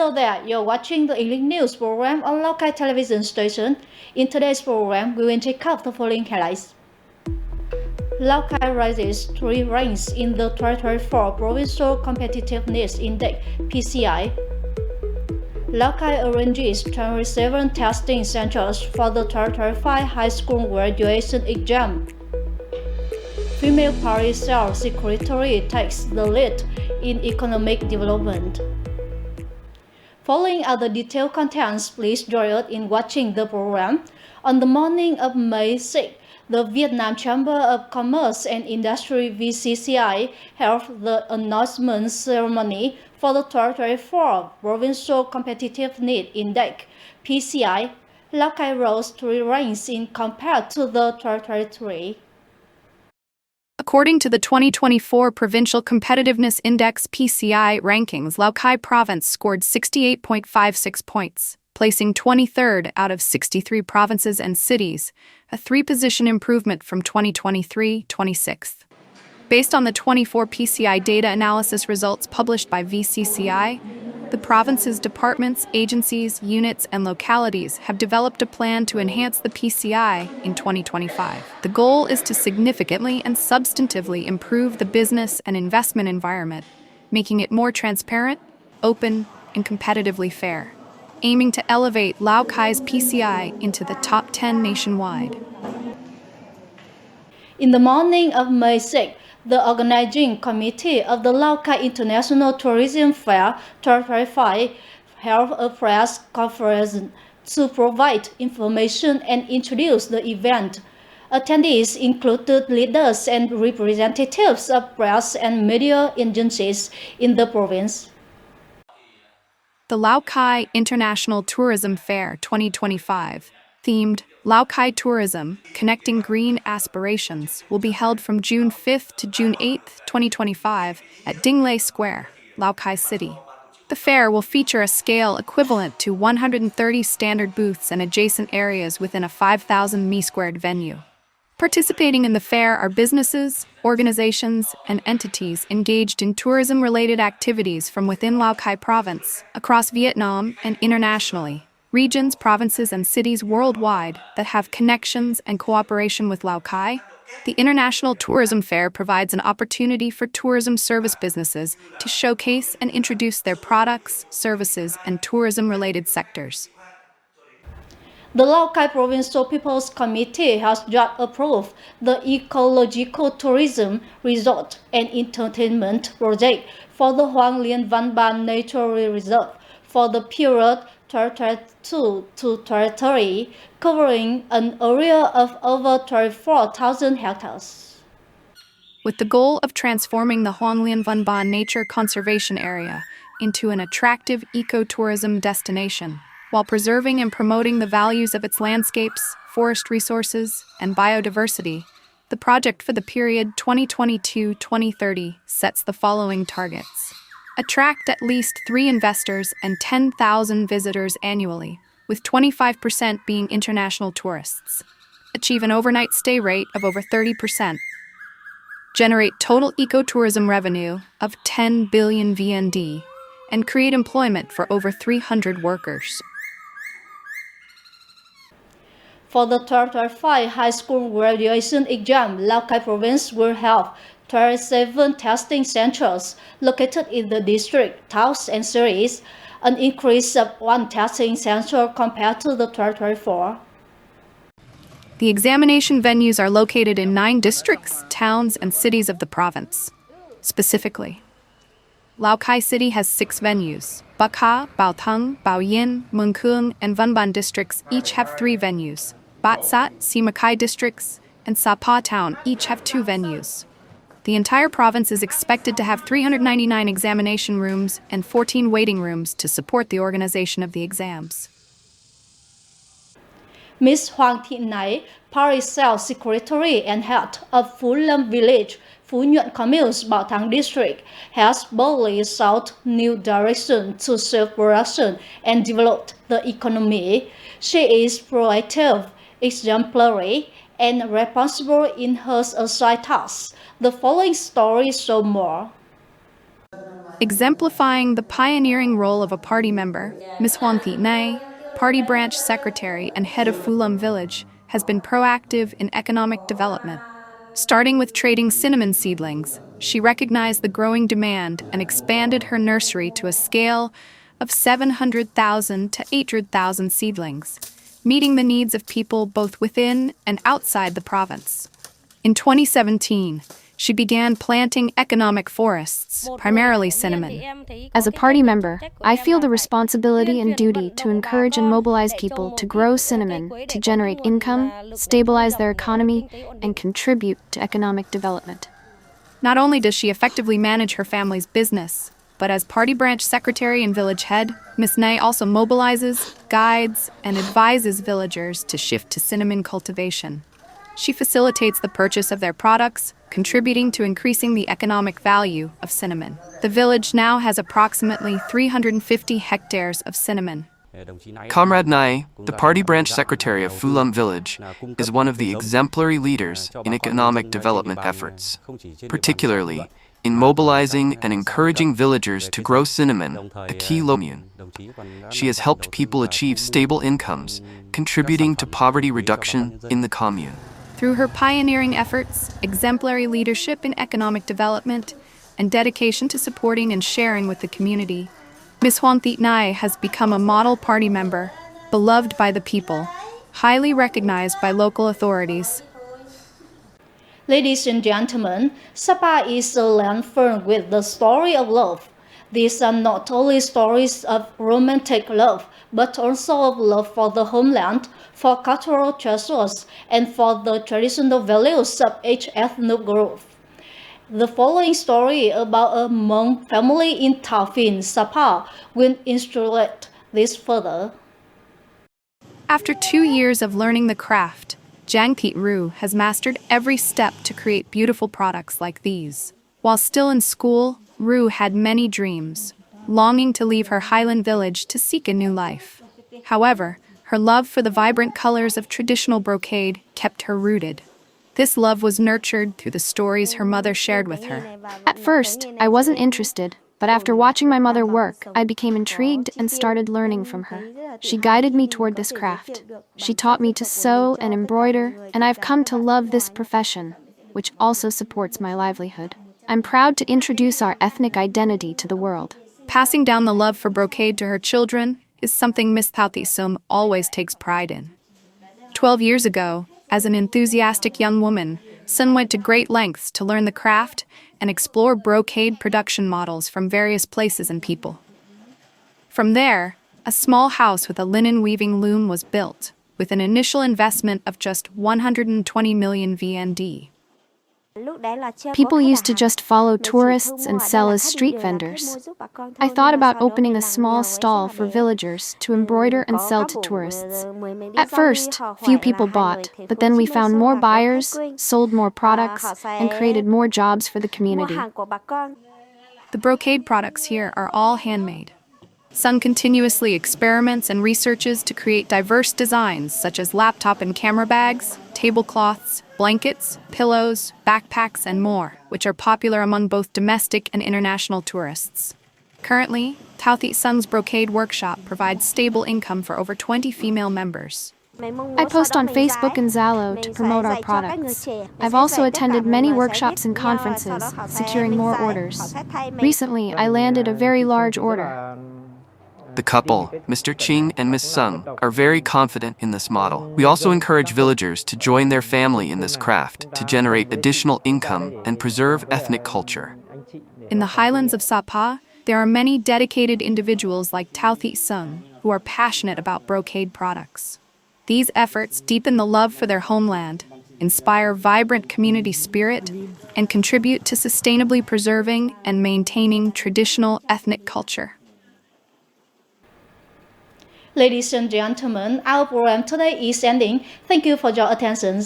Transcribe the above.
Hello there, you're watching the English news program on Lào Cai television station. In today's program, we will check out the following highlights. Lào Cai rises 3 ranks in the 2024 Provincial Competitiveness Index (PCI). Lào Cai arranges 27 testing centers for the 2025 high school graduation exam. Female party sales secretary takes the lead in economic development. Following other detailed contents, please join us in watching the program. On the morning of May 6, the Vietnam Chamber of Commerce and Industry (VCCI) held the announcement ceremony for the 2024 Provincial Competitiveness Index (PCI). Lào Cai rose 3 ranks in compared to the 2023. According to the 2024 Provincial Competitiveness Index (PCI) rankings, Lào Cai province scored 68.56 points, placing 23rd out of 63 provinces and cities, a 3-position improvement from 2023 26th. Based on the 24 PCI data analysis results published by VCCI, the province's departments, agencies, units, and localities have developed a plan to enhance the PCI in 2025. The goal is to significantly and substantively improve the business and investment environment, making it more transparent, open, and competitively fair, aiming to elevate Lào Cai's PCI into the top 10 nationwide. In the morning of May 6, the organizing committee of the Lào Cai International Tourism Fair 2025 held a press conference to provide information and introduce the event. Attendees included leaders and representatives of press and media agencies in the province. The Lào Cai International Tourism Fair 2025, themed Lào Cai Tourism, Connecting Green Aspirations, will be held from June 5th to June 8th, 2025 at Dinh Lê Square, Lào Cai City. The fair will feature a scale equivalent to 130 standard booths and adjacent areas within a 5,000 m² venue. Participating in the fair are businesses, organizations, and entities engaged in tourism-related activities from within Lào Cai province, across Vietnam, and internationally. Regions, provinces, and cities worldwide that have connections and cooperation with Lào Cai. The International Tourism Fair provides an opportunity for tourism service businesses to showcase and introduce their products, services, and tourism-related sectors. The Lào Cai Provincial People's Committee has just approved the Ecological Tourism Resort and Entertainment Project for the Hoang Liên Văn Ban Nature Reserve for the period 2022 to 2030, covering an area of over 24,000 hectares. With the goal of transforming the Hoang Liên Văn Ban Nature Conservation Area into an attractive ecotourism destination, while preserving and promoting the values of its landscapes, forest resources, and biodiversity, the project for the period 2022-2030 sets the following targets. Attract at least 3 investors and 10,000 visitors annually, with 25% being international tourists. Achieve an overnight stay rate of over 30%. Generate total ecotourism revenue of 10 billion VND, and create employment for over 300 workers. For the 2025 high school graduation exam, Lào Cai province will have 37 testing centers located in the district, towns, and cities, an increase of 1 testing center compared to the 2024. The examination venues are located in 9 districts, towns, and cities of the province. Specifically, Lào Cai City has 6 venues. Bac Ha, Bảo Thắng, Bảo Yên, Mường Khương, and Văn Ban districts each have 3 venues. Bát Sát, Simacai districts, and Sapa Town each have 2 venues. The entire province is expected to have 399 examination rooms and 14 waiting rooms to support the organization of the exams. Ms. Hoàng Thị Nái, Party Sales Secretary and Head of Phú Lâm Village, Phú Nhuận Commune, Bảo Thắng District, has boldly sought new direction to self-production and develop the economy. She is proactive, exemplary, and responsible in her assigned tasks. The following story shows more. Exemplifying the pioneering role of a party member, Ms. Hoan Thị Nay, party branch secretary and head of Phulam village, has been proactive in economic development. Starting with trading cinnamon seedlings, she recognized the growing demand and expanded her nursery to a scale of 700,000 to 800,000 seedlings, meeting the needs of people both within and outside the province. In 2017, she began planting economic forests, primarily cinnamon. As a party member, I feel the responsibility and duty to encourage and mobilize people to grow cinnamon to generate income, stabilize their economy, and contribute to economic development. Not only does she effectively manage her family's business, but as party branch secretary and village head, Ms. Nay also mobilizes, guides, and advises villagers to shift to cinnamon cultivation. She facilitates the purchase of their products, contributing to increasing the economic value of cinnamon. The village now has approximately 350 hectares of cinnamon. Comrade Nai, the party branch secretary of Phulam village, is one of the exemplary leaders in economic development efforts, particularly in mobilizing and encouraging villagers to grow cinnamon, a key commune. She has helped people achieve stable incomes, contributing to poverty reduction in the commune. Through her pioneering efforts, exemplary leadership in economic development, and dedication to supporting and sharing with the community, Ms. Hoan Thị Nay has become a model party member, beloved by the people, highly recognized by local authorities. Ladies and gentlemen, Sapa is a land filled with the story of love. These are not only stories of romantic love, but also of love for the homeland, for cultural treasures, and for the traditional values of each ethnic group. The following story about a Hmong family in Thao Phin, Sapa, will illustrate this further. After 2 years of learning the craft, Giang Thị Ru has mastered every step to create beautiful products like these. While still in school, Ru had many dreams, longing to leave her highland village to seek a new life. However, her love for the vibrant colors of traditional brocade kept her rooted. This love was nurtured through the stories her mother shared with her. At first, I wasn't interested, but after watching my mother work, I became intrigued and started learning from her. She guided me toward this craft. She taught me to sew and embroider, and I've come to love this profession, which also supports my livelihood. I'm proud to introduce our ethnic identity to the world. Passing down the love for brocade to her children is something Miss Thao Thị Sum always takes pride in. 12 years ago, as an enthusiastic young woman, Sun went to great lengths to learn the craft and explore brocade production models from various places and people. From there, a small house with a linen weaving loom was built, with an initial investment of just 120 million VND. People used to just follow tourists and sell as street vendors. I thought about opening a small stall for villagers to embroider and sell to tourists. At first, few people bought, but then we found more buyers, sold more products, and created more jobs for the community. The brocade products here are all handmade. Sun continuously experiments and researches to create diverse designs such as laptop and camera bags, tablecloths, blankets, pillows, backpacks, and more, which are popular among both domestic and international tourists. Currently, Thao Thị Sun's brocade workshop provides stable income for over 20 female members. I post on Facebook and Zalo to promote our products. I've also attended many workshops and conferences, securing more orders. Recently, I landed a very large order. The couple, Mr. Ching and Miss Sung, are very confident in this model. We also encourage villagers to join their family in this craft to generate additional income and preserve ethnic culture. In the highlands of Sapa, there are many dedicated individuals like Thao Thị Sung who are passionate about brocade products. These efforts deepen the love for their homeland, inspire vibrant community spirit, and contribute to sustainably preserving and maintaining traditional ethnic culture. Ladies and gentlemen, our program today is ending. Thank you for your attention.